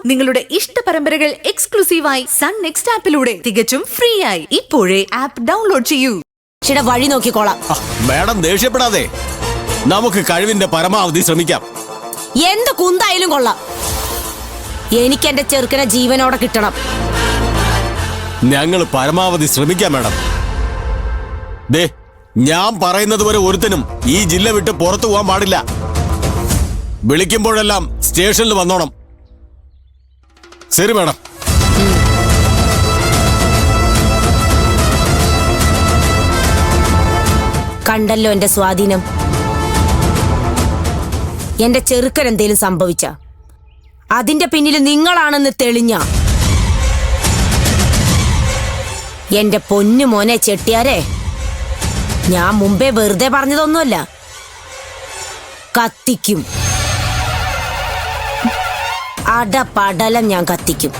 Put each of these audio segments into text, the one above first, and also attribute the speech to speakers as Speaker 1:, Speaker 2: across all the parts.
Speaker 1: നിങ്ങളുടെ ഇഷ്ട പരമ്പരകൾ എക്സ്ക്ലൂസീവായി സൺ നെക്സ്റ്റ് ആപ്പിലൂടെ തികച്ചും ഫ്രീ ആയി ഇപ്പോഴേ ആപ്പ് ഡൗൺലോഡ് ചെയ്യൂ.
Speaker 2: വഴി നോക്കിക്കോളാം.
Speaker 3: മാഡം ദേഷ്യപ്പെടാതെ, നമുക്ക് കഴിവിന്റെ പരമാവധി ശ്രമിക്കാം.
Speaker 2: എന്ത് കുന്തായാലും കൊള്ളാം. എനിക്ക് എന്റെ ചെറുക്കനെ ജീവനോടെ കിട്ടണം.
Speaker 3: ഞങ്ങൾ പരമാവധി ശ്രമിക്കാം മാഡം. ദേ, ഞാൻ പറയുന്നത് വരെ ഒരുത്തനും ഈ ജില്ല വിട്ട് പുറത്തു പോകാൻ പാടില്ല. വിളിക്കുമ്പോഴെല്ലാം സ്റ്റേഷനിൽ വന്നോണം. ശരി മാഡം.
Speaker 2: കണ്ടല്ലോ എന്റെ സ്വാധീനം. എന്റെ ചെറുക്കൻ എന്തേലും സംഭവിച്ച അതിന്റെ പിന്നിൽ നിങ്ങളാണെന്ന് തെളിഞ്ഞ എന്റെ പൊന്നു മോനെ ചെട്ടിയാരെ, ഞാൻ മുമ്പേ വെറുതെ പറഞ്ഞതൊന്നുമല്ല, കത്തിക്കും. അടപടലം ഞാൻ കത്തിക്കും.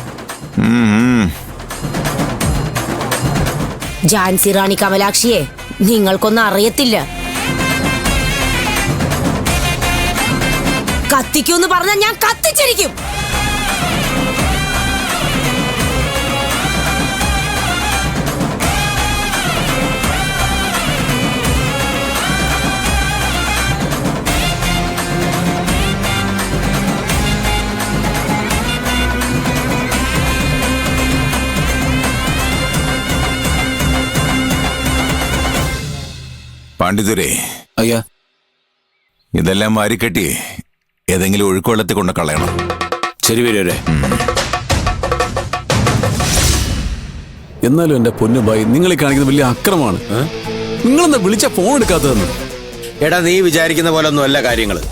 Speaker 2: ഝാൻസി റാണി കമലാക്ഷിയെ നിങ്ങൾക്കൊന്നും അറിയത്തില്ല. കത്തിക്കൂന്ന് പറഞ്ഞാൽ ഞാൻ കത്തിച്ചിരിക്കും.
Speaker 4: പാണ്ഡിതുരേ,
Speaker 5: അയ്യാ,
Speaker 4: ഇതെല്ലാം വാരിക്കെട്ടി ഏതെങ്കിലും ഒഴുക്കുവെള്ളത്തിൽ കൊണ്ട് കളയണം.
Speaker 5: ശരി വരെ. എന്നാലും എന്റെ പൊന്നു ഭായി, നിങ്ങൾ ഈ കാണിക്കുന്നത് വലിയ അക്രമമാണ്. നിങ്ങളെന്താ വിളിച്ച ഫോൺ എടുക്കാത്തതെന്ന്?
Speaker 6: എടാ, നീ വിചാരിക്കുന്ന പോലെ ഒന്നും അല്ല കാര്യങ്ങള്.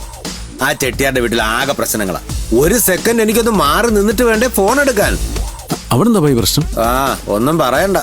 Speaker 6: ആ ചെട്ടിയാരുടെ വീട്ടിൽ ആകെ പ്രശ്നങ്ങളാ. ഒരു സെക്കൻഡ് എനിക്കൊന്ന് മാറി നിന്നിട്ട് വേണ്ടേ ഫോൺ എടുക്കാൻ.
Speaker 5: അവിടെ എന്താ ഭായി പ്രശ്നം?
Speaker 6: ഒന്നും പറയണ്ട.